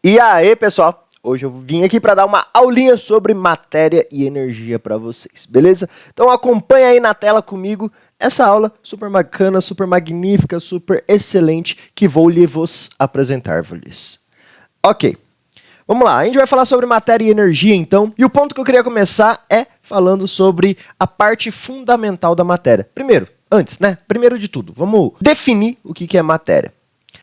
E aí, pessoal? Hoje eu vim aqui para dar uma aulinha sobre matéria e energia para vocês, beleza? Então acompanha aí na tela comigo essa aula super bacana, super magnífica, super excelente que vou vos apresentar-vos. Ok, vamos lá. A gente vai falar sobre matéria e energia, então. E o ponto que eu queria começar é falando sobre a parte fundamental da matéria. Primeiro de tudo, vamos definir o que é matéria.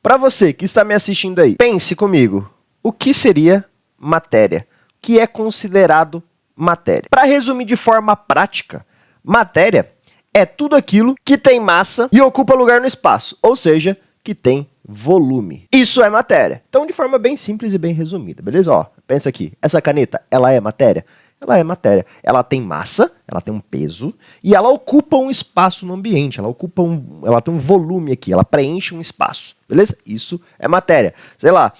Para você que está me assistindo aí, pense comigo. O que seria matéria? O que é considerado matéria? Para resumir de forma prática, matéria é tudo aquilo que tem massa e ocupa lugar no espaço, ou seja, que tem volume. Isso é matéria. Então, de forma bem simples e bem resumida, beleza? Ó, pensa aqui, essa caneta, ela é matéria? Ela é matéria. Ela tem massa, ela tem um peso e ela ocupa um espaço no ambiente, ela tem um volume aqui, ela preenche um espaço, beleza? Isso é matéria. Sei lá,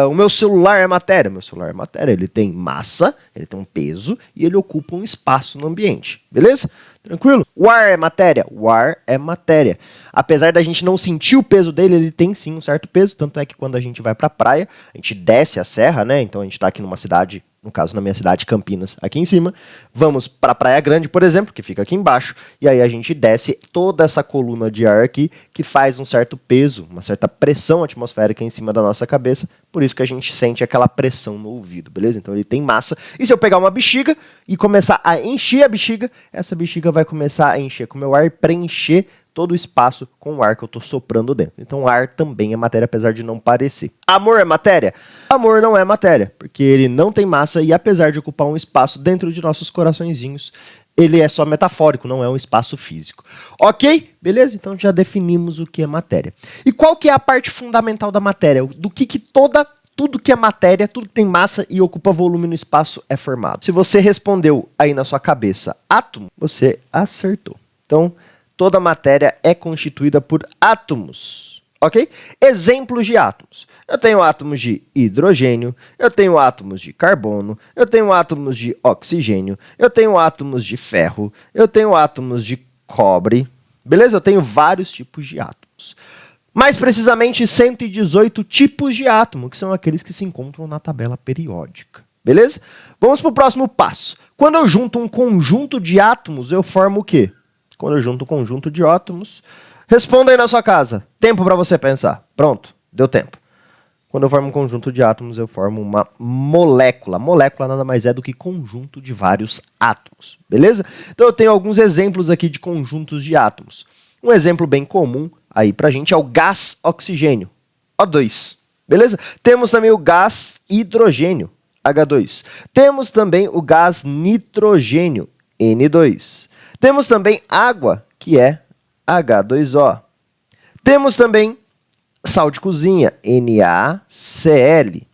o meu celular é matéria. Meu celular é matéria, ele tem massa, ele tem um peso e ele ocupa um espaço no ambiente, beleza? Tranquilo? O ar é matéria? O ar é matéria. Apesar da gente não sentir o peso dele, ele tem sim um certo peso, tanto é que quando a gente vai pra praia, a gente desce a serra, né? Então a gente tá aqui numa cidade, no caso na minha cidade, Campinas, aqui em cima. Vamos pra Praia Grande, por exemplo, que fica aqui embaixo, e aí a gente desce toda essa coluna de ar aqui, que faz um certo peso, uma certa pressão atmosférica em cima da nossa cabeça, por isso que a gente sente aquela pressão no ouvido, beleza? Então ele tem massa, e se eu pegar uma bexiga e começar a encher a bexiga, essa bexiga vai começar a encher com o meu ar e preencher todo o espaço com o ar que eu estou soprando dentro. Então o ar também é matéria, apesar de não parecer. Amor é matéria? Amor não é matéria, porque ele não tem massa e apesar de ocupar um espaço dentro de nossos coraçõezinhos, ele é só metafórico, não é um espaço físico. Ok? Beleza? Então já definimos o que é matéria. E qual que é a parte fundamental da matéria? Do que tudo que é matéria, tudo que tem massa e ocupa volume no espaço é formado. Se você respondeu aí na sua cabeça átomo, você acertou. Então, toda matéria é constituída por átomos, ok? Exemplos de átomos. Eu tenho átomos de hidrogênio, eu tenho átomos de carbono, eu tenho átomos de oxigênio, eu tenho átomos de ferro, eu tenho átomos de cobre, beleza? Eu tenho vários tipos de átomos. Mais precisamente, 118 tipos de átomo, que são aqueles que se encontram na tabela periódica, beleza? Vamos para o próximo passo. Quando eu junto um conjunto de átomos, eu formo o quê? Quando eu junto um conjunto de átomos, responda aí na sua casa. Tempo para você pensar. Pronto, deu tempo. Quando eu formo um conjunto de átomos, eu formo uma molécula. Molécula nada mais é do que conjunto de vários átomos, beleza? Então eu tenho alguns exemplos aqui de conjuntos de átomos. Um exemplo bem comum aí pra gente é o gás oxigênio, O2, beleza? Temos também o gás hidrogênio, H2. Temos também o gás nitrogênio, N2. Temos também água, que é H2O. Temos também sal de cozinha, NaCl.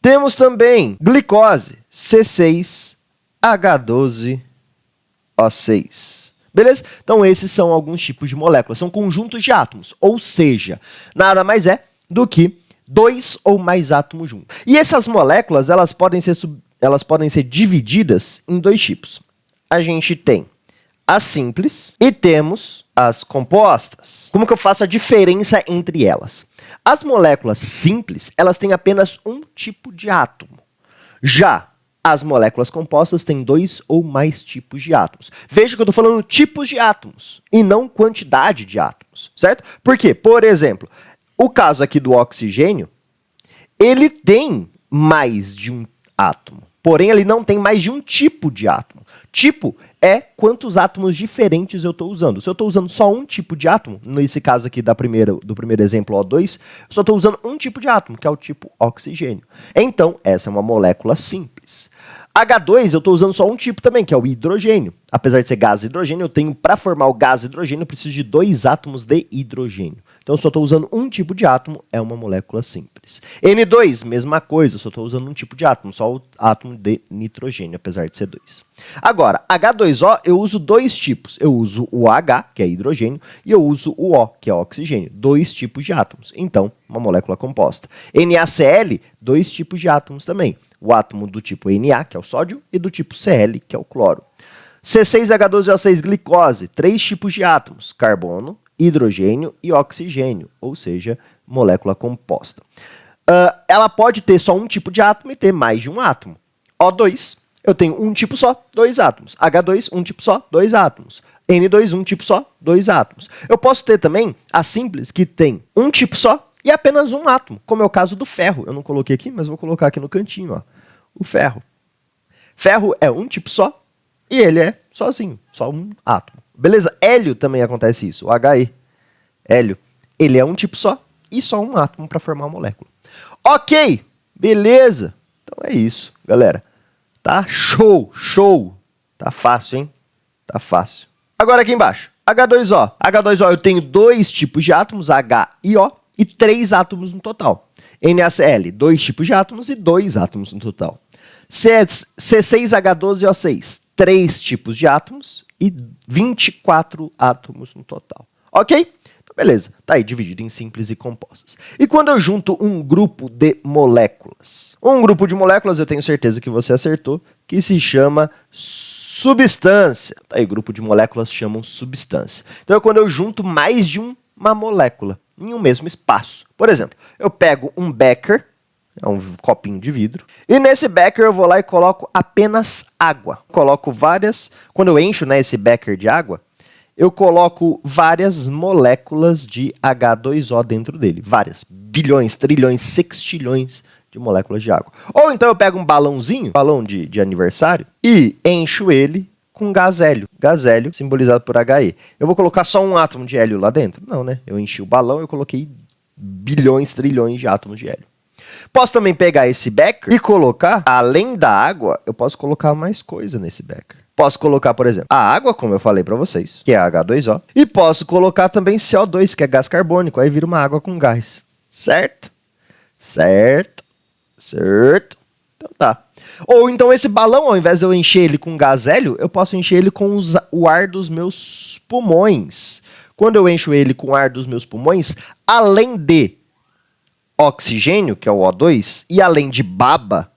Temos também glicose, C6H12O6. Beleza? Então esses são alguns tipos de moléculas, são conjuntos de átomos, ou seja, nada mais é do que dois ou mais átomos juntos. E essas moléculas, elas podem ser divididas em dois tipos. A gente tem as simples e temos as compostas. Como que eu faço a diferença entre elas? As moléculas simples, elas têm apenas um tipo de átomo. Já as moléculas compostas têm dois ou mais tipos de átomos. Veja que eu estou falando tipos de átomos e não quantidade de átomos, certo? Por quê? Por exemplo, o caso aqui do oxigênio, ele tem mais de um átomo. Porém, ele não tem mais de um tipo de átomo. Tipo é quantos átomos diferentes eu estou usando. Se eu estou usando só um tipo de átomo, nesse caso aqui do primeiro exemplo O2, eu só estou usando um tipo de átomo, que é o tipo oxigênio. Então, essa é uma molécula simples. H2, eu estou usando só um tipo também, que é o hidrogênio. Apesar de ser gás hidrogênio, eu tenho, para formar o gás hidrogênio, eu preciso de dois átomos de hidrogênio. Então, eu só estou usando um tipo de átomo, é uma molécula simples. N2, mesma coisa, eu só estou usando um tipo de átomo, só o átomo de nitrogênio, apesar de ser 2. Agora, H2O, eu uso dois tipos. Eu uso o H, que é hidrogênio, e eu uso o O, que é oxigênio. Dois tipos de átomos. Então, uma molécula composta. NaCl, dois tipos de átomos também. O átomo do tipo Na, que é o sódio, e do tipo Cl, que é o cloro. C6H12O6 glicose, três tipos de átomos. Carbono, hidrogênio e oxigênio, ou seja, molécula composta. ela pode ter só um tipo de átomo e ter mais de um átomo. O2, eu tenho um tipo só, 2 átomos. H2, um tipo só, 2 átomos. N2, um tipo só, 2 átomos. Eu posso ter também a simples, que tem um tipo só e apenas um átomo, como é o caso do ferro. Eu não coloquei aqui, mas vou colocar aqui no cantinho, ó. O ferro. Ferro é um tipo só e ele é sozinho, só um átomo. Beleza? Hélio também acontece isso, o He. Hélio, ele é um tipo só e só um átomo para formar uma molécula. Ok, beleza. Então é isso, galera. Tá show, show. Tá fácil, hein? Tá fácil. Agora aqui embaixo, H2O. H2O eu tenho 2 tipos de átomos, H e O, e 3 átomos no total. NaCl, 2 tipos de átomos e 2 átomos no total. C6H12O6, 3 tipos de átomos e 24 átomos no total. Ok? Então, beleza. Tá aí dividido em simples e compostas. E quando eu junto um grupo de moléculas? Um grupo de moléculas, eu tenho certeza que você acertou, que se chama substância. Tá aí, grupo de moléculas chamam substância. Então é quando eu junto mais de uma molécula em um mesmo espaço. Por exemplo, eu pego um becker, é um copinho de vidro, e nesse becker eu vou lá e coloco apenas água. Coloco várias, quando eu encho, né, esse becker de água, eu coloco várias moléculas de H2O dentro dele. Várias, bilhões, trilhões, sextilhões de moléculas de água. Ou então eu pego um balãozinho, balão de aniversário, e encho ele com gás hélio. Gás hélio simbolizado por He. Eu vou colocar só um átomo de hélio lá dentro? Não, né? Eu enchi o balão e eu coloquei bilhões, trilhões de átomos de hélio. Posso também pegar esse becker e colocar, além da água, eu posso colocar mais coisa nesse becker. Posso colocar, por exemplo, a água, como eu falei para vocês, que é H2O, e posso colocar também CO2, que é gás carbônico, aí vira uma água com gás. Certo? Certo? Certo? Então tá. Ou então esse balão, ao invés de eu encher ele com gás hélio, eu posso encher ele com o ar dos meus pulmões. Quando eu encho ele com o ar dos meus pulmões, além de oxigênio, que é o O2, e além de baba,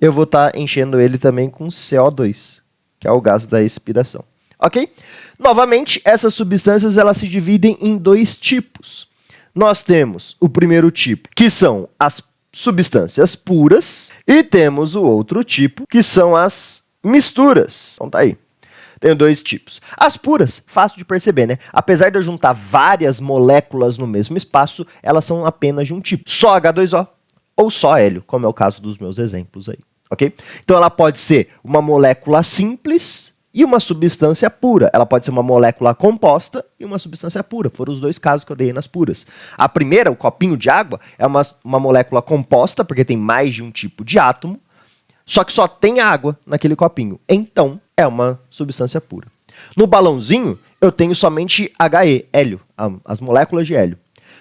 eu vou estar enchendo ele também com CO2, que é o gás da expiração. Ok? Novamente, essas substâncias elas se dividem em 2 tipos. Nós temos o primeiro tipo, que são as substâncias puras, e temos o outro tipo, que são as misturas. Então tá aí. Tenho 2 tipos. As puras, fácil de perceber, né? Apesar de eu juntar várias moléculas no mesmo espaço, elas são apenas de um tipo. Só H2O ou só hélio, como é o caso dos meus exemplos aí, ok? Então ela pode ser uma molécula simples e uma substância pura. Ela pode ser uma molécula composta e uma substância pura. Foram os 2 casos que eu dei nas puras. A primeira, o copinho de água, é uma molécula composta, porque tem mais de um tipo de átomo, só que só tem água naquele copinho. Então, é uma substância pura. No balãozinho, eu tenho somente He, hélio, as moléculas de hélio.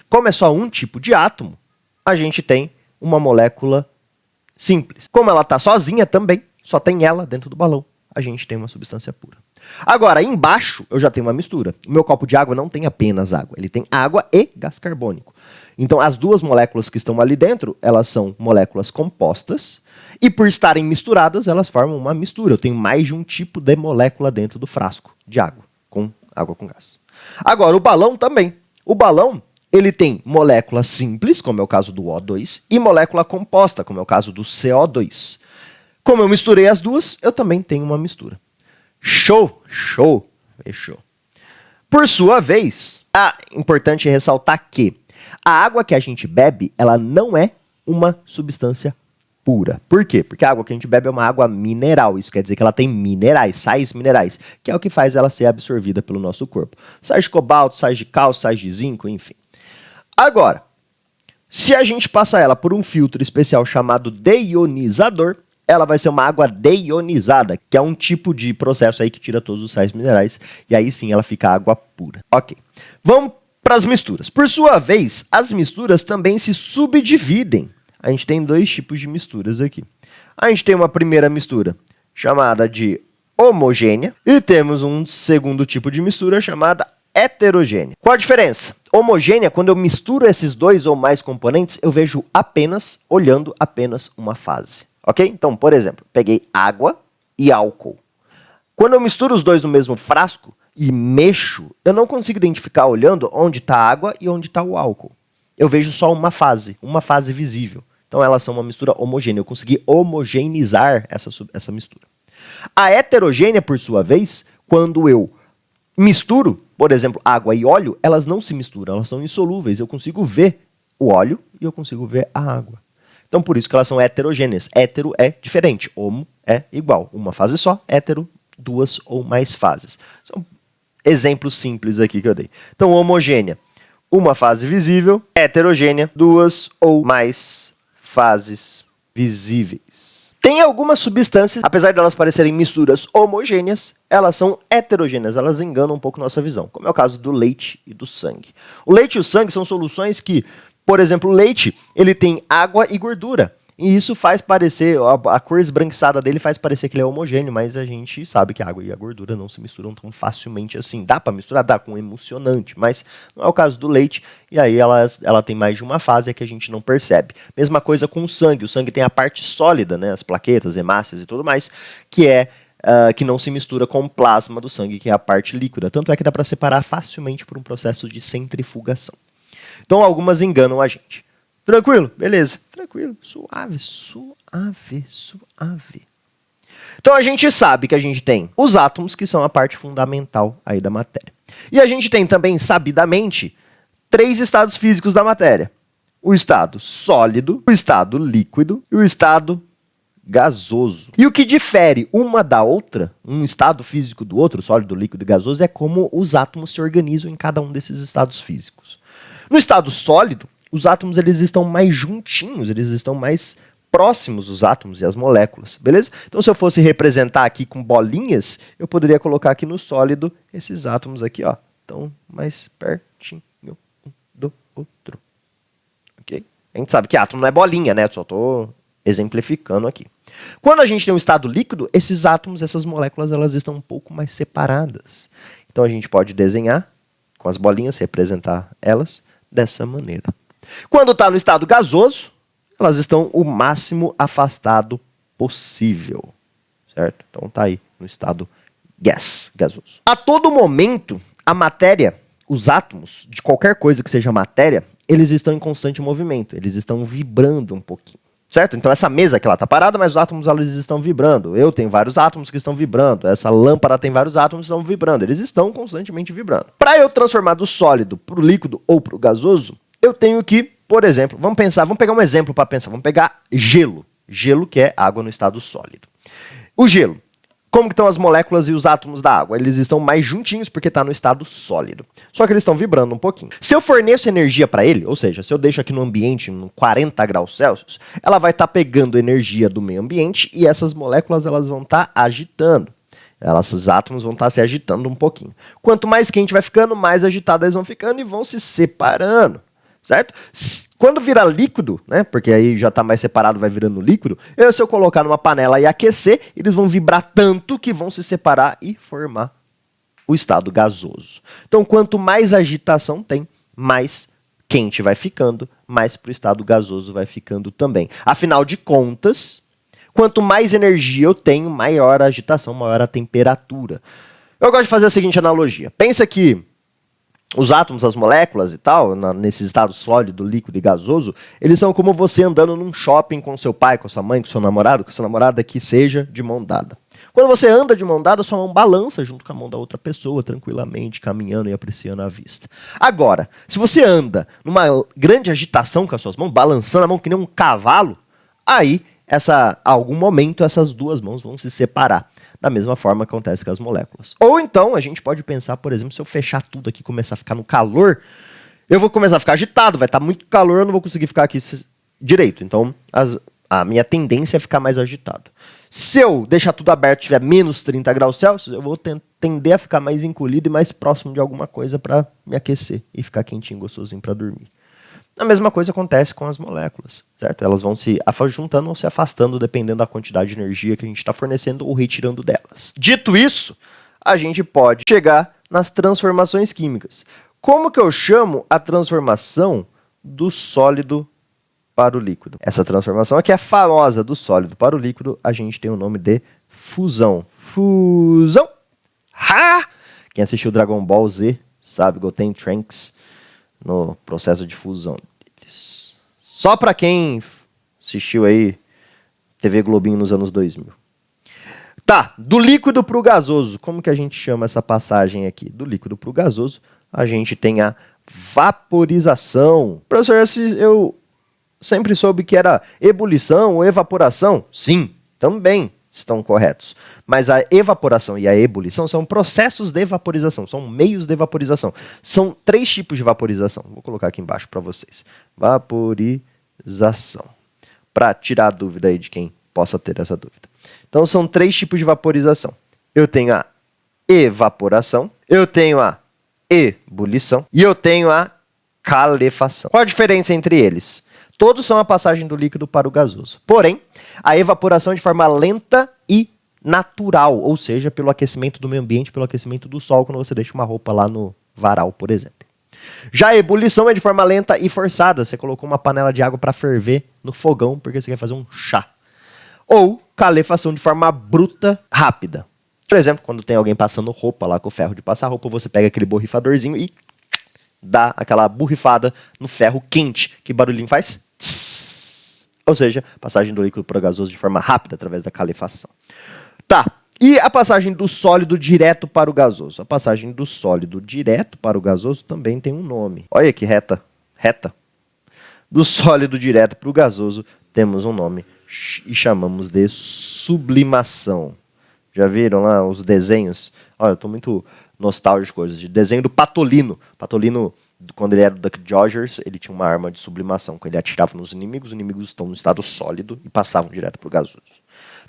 Como é só um tipo de átomo, a gente tem uma molécula simples. Como ela está sozinha também, só tem ela dentro do balão, a gente tem uma substância pura. Agora, embaixo, eu já tenho uma mistura. O meu copo de água não tem apenas água, ele tem água e gás carbônico. Então, as 2 moléculas que estão ali dentro, elas são moléculas compostas, e por estarem misturadas, elas formam uma mistura. Eu tenho mais de um tipo de molécula dentro do frasco de água com gás. Agora, o balão também. O balão, ele tem molécula simples, como é o caso do O2, e molécula composta, como é o caso do CO2. Como eu misturei as 2, eu também tenho uma mistura. Show, show, fechou. Por sua vez, importante ressaltar que a água que a gente bebe, ela não é uma substância pura. Por quê? Porque a água que a gente bebe é uma água mineral. Isso quer dizer que ela tem minerais, sais minerais, que é o que faz ela ser absorvida pelo nosso corpo. Sais de cobalto, sais de cálcio, sais de zinco, enfim. Agora, se a gente passar ela por um filtro especial chamado deionizador, ela vai ser uma água deionizada, que é um tipo de processo aí que tira todos os sais minerais, e aí sim ela fica água pura. Ok. Vamos para as misturas. Por sua vez, as misturas também se subdividem. A gente tem 2 tipos de misturas aqui. A gente tem uma primeira mistura chamada de homogênea e temos um segundo tipo de mistura chamada heterogênea. Qual a diferença? Homogênea, quando eu misturo esses 2 ou mais componentes, eu vejo olhando apenas uma fase. Ok? Então, por exemplo, peguei água e álcool. Quando eu misturo os 2 no mesmo frasco e mexo, eu não consigo identificar olhando onde está a água e onde está o álcool. eu vejo só uma fase visível. Então elas são uma mistura homogênea. Eu consegui homogeneizar essa mistura. A heterogênea, por sua vez, quando eu misturo, por exemplo, água e óleo, elas não se misturam, elas são insolúveis. Eu consigo ver o óleo e eu consigo ver a água. Então por isso que elas são heterogêneas. Hétero é diferente, homo é igual. Uma fase só, hétero, duas ou mais fases. São exemplos simples aqui que eu dei. Então homogênea, uma fase visível. Heterogênea, duas ou mais fases visíveis. Tem algumas substâncias, apesar de elas parecerem misturas homogêneas, elas são heterogêneas, elas enganam um pouco nossa visão, como é o caso do leite e do sangue. O leite e o sangue são soluções que, por exemplo, o leite, ele tem água e gordura, e isso faz parecer, a cor esbranquiçada dele faz parecer que ele é homogêneo, mas a gente sabe que a água e a gordura não se misturam tão facilmente assim. Dá para misturar? Dá, com emulsionante, mas não é o caso do leite, e aí ela tem mais de uma fase que a gente não percebe. Mesma coisa com o sangue tem a parte sólida, né, as plaquetas, hemácias e tudo mais, que não se mistura com o plasma do sangue, que é a parte líquida. Tanto é que dá para separar facilmente por um processo de centrifugação. Então algumas enganam a gente. Tranquilo? Beleza. Tranquilo. Suave, suave, suave. Então a gente sabe que a gente tem os átomos, que são a parte fundamental aí da matéria. E a gente tem também, sabidamente, 3 estados físicos da matéria. O estado sólido, o estado líquido e o estado gasoso. E o que difere uma da outra, um estado físico do outro, sólido, líquido e gasoso, é como os átomos se organizam em cada um desses estados físicos. No estado sólido, os átomos eles estão mais juntinhos, eles estão mais próximos, os átomos e as moléculas, beleza? Então se eu fosse representar aqui com bolinhas, eu poderia colocar aqui no sólido esses átomos aqui, ó, estão mais pertinho um do outro, ok? A gente sabe que átomo não é bolinha, né? Eu só estou exemplificando aqui. Quando a gente tem um estado líquido, esses átomos, essas moléculas, elas estão um pouco mais separadas. Então a gente pode desenhar com as bolinhas, representar elas dessa maneira. Quando está no estado gasoso, elas estão o máximo afastado possível, certo? Então está aí no estado gasoso. A todo momento, a matéria, os átomos de qualquer coisa que seja matéria, eles estão em constante movimento, eles estão vibrando um pouquinho. Certo? Então essa mesa que ela está parada, mas os átomos eles estão vibrando. Eu tenho vários átomos que estão vibrando. Essa lâmpada tem vários átomos que estão vibrando. Eles estão constantemente vibrando. Para eu transformar do sólido para o líquido ou para o gasoso, eu tenho que, por exemplo, vamos pegar um exemplo para pensar. Vamos pegar gelo. Gelo que é água no estado sólido. O gelo. Como que estão as moléculas e os átomos da água? Eles estão mais juntinhos porque está no estado sólido. Só que eles estão vibrando um pouquinho. Se eu forneço energia para ele, ou seja, se eu deixo aqui no ambiente em 40 graus Celsius, ela vai estar pegando energia do meio ambiente e essas moléculas elas vão estar agitando. Esses átomos vão estar se agitando um pouquinho. Quanto mais quente vai ficando, mais agitadas eles vão ficando e vão se separando. Certo? Quando vira líquido, né, porque aí já está mais separado, vai virando líquido, se eu colocar numa panela e aquecer, eles vão vibrar tanto que vão se separar e formar o estado gasoso. Então, quanto mais agitação tem, mais quente vai ficando, mais para o estado gasoso vai ficando também. Afinal de contas, quanto mais energia eu tenho, maior a agitação, maior a temperatura. Eu gosto de fazer a seguinte analogia. Pensa que os átomos, as moléculas e tal, nesse estado sólido, líquido e gasoso, eles são como você andando num shopping com seu pai, com sua mãe, com seu namorado, que seja de mão dada. Quando você anda de mão dada, sua mão balança junto com a mão da outra pessoa, tranquilamente, caminhando e apreciando a vista. Agora, se você anda numa grande agitação com as suas mãos, balançando a mão que nem um cavalo, aí, a algum momento, essas duas mãos vão se separar. Da mesma forma que acontece com as moléculas. Ou então, a gente pode pensar, por exemplo, se eu fechar tudo aqui e começar a ficar no calor, eu vou começar a ficar agitado, vai estar muito calor, eu não vou conseguir ficar aqui direito. Então, a minha tendência é ficar mais agitado. Se eu deixar tudo aberto e tiver menos 30 graus Celsius, eu vou tender a ficar mais encolhido e mais próximo de alguma coisa para me aquecer e ficar quentinho, gostosinho para dormir. A mesma coisa acontece com as moléculas, certo? Elas vão se juntando ou se afastando dependendo da quantidade de energia que a gente está fornecendo ou retirando delas. Dito isso, a gente pode chegar nas transformações químicas. Como que eu chamo a transformação do sólido para o líquido? Essa transformação aqui é famosa, do sólido para o líquido, a gente tem o nome de fusão. Fusão! Ha! Quem assistiu Dragon Ball Z sabe, Goten Trunks no processo de fusão. simples. Só para quem assistiu aí TV Globinho nos anos 2000. Tá, do líquido para o gasoso. Como que a gente chama essa passagem aqui? Do líquido para o gasoso, a gente tem a vaporização. Professor, eu sempre soube que era ebulição ou evaporação. Sim, também estão corretos. Mas a evaporação e a ebulição são processos de vaporização, são meios de vaporização. São 3 tipos de vaporização. Vou colocar aqui embaixo para vocês. Vaporização. Para tirar a dúvida aí de quem possa ter essa dúvida. Então são 3 tipos de vaporização. Eu tenho a evaporação, eu tenho a ebulição e eu tenho a calefação. Qual a diferença entre eles? Todos são a passagem do líquido para o gasoso. Porém, a evaporação é de forma lenta e natural, ou seja, pelo aquecimento do meio ambiente, pelo aquecimento do sol, quando você deixa uma roupa lá no varal, por exemplo. Já a ebulição é de forma lenta e forçada. Você colocou uma panela de água para ferver no fogão porque você quer fazer um chá. Ou calefação de forma bruta, rápida. Por exemplo, quando tem alguém passando roupa lá com o ferro de passar roupa, você pega aquele borrifadorzinho e dá aquela borrifada no ferro quente. Que barulhinho faz? Tss. Ou seja, passagem do líquido para o gasoso de forma rápida através da calefação. Tá. E a passagem do sólido direto para o gasoso? A passagem do sólido direto para o gasoso também tem um nome. Olha que reta. Reta. Do sólido direto para o gasoso temos um nome e chamamos de sublimação. Já viram lá os desenhos? Olha, eu estou muito nostálgico de desenho do Patolino. Patolino, quando ele era do Duck Dodgers, ele tinha uma arma de sublimação. Quando ele atirava nos inimigos, os inimigos estão no estado sólido e passavam direto para o gasoso.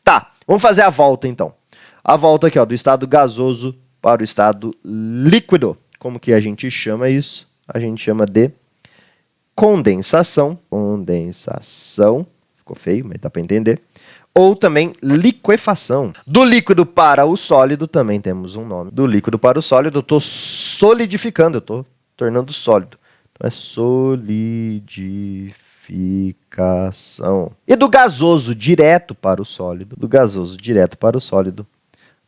Tá, vamos fazer a volta então. A volta aqui, ó, do estado gasoso para o estado líquido. Como que a gente chama isso? A gente chama de condensação. Condensação. Ficou feio, mas dá para entender. Ou também liquefação. Do líquido para o sólido também temos um nome. Do líquido para o sólido eu estou solidificando, eu estou tornando sólido. Então é solidificação. E do gasoso direto para o sólido. Do gasoso direto para o sólido.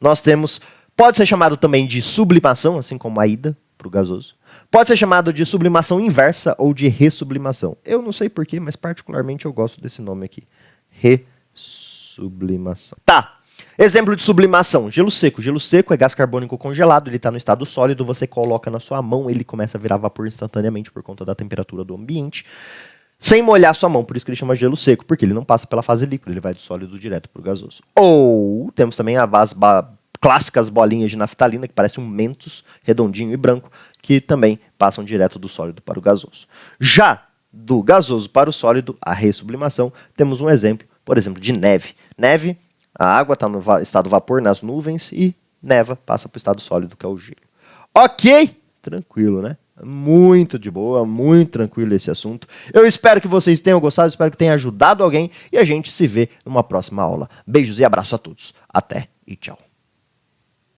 Nós temos, pode ser chamado também de sublimação, assim como a ida para o gasoso. Pode ser chamado de sublimação inversa ou de ressublimação. Eu não sei porquê, mas particularmente eu gosto desse nome aqui. Ressublimação. Tá. Exemplo de sublimação. Gelo seco. Gelo seco é gás carbônico congelado, ele está no estado sólido, você coloca na sua mão, ele começa a virar vapor instantaneamente por conta da temperatura do ambiente, sem molhar sua mão, por isso que ele chama gelo seco, porque ele não passa pela fase líquida, ele vai do sólido direto para o gasoso. Ou temos também as clássicas bolinhas de naftalina, que parecem um Mentos, redondinho e branco, que também passam direto do sólido para o gasoso. Já do gasoso para o sólido, a ressublimação, temos um exemplo, por exemplo, de neve. Neve, a água está no estado vapor nas nuvens e neva, passa para o estado sólido, que é o gelo. Ok? Tranquilo, né? Muito de boa, muito tranquilo esse assunto. Eu espero que vocês tenham gostado, espero que tenha ajudado alguém e a gente se vê numa próxima aula. Beijos e abraço a todos. Até e tchau.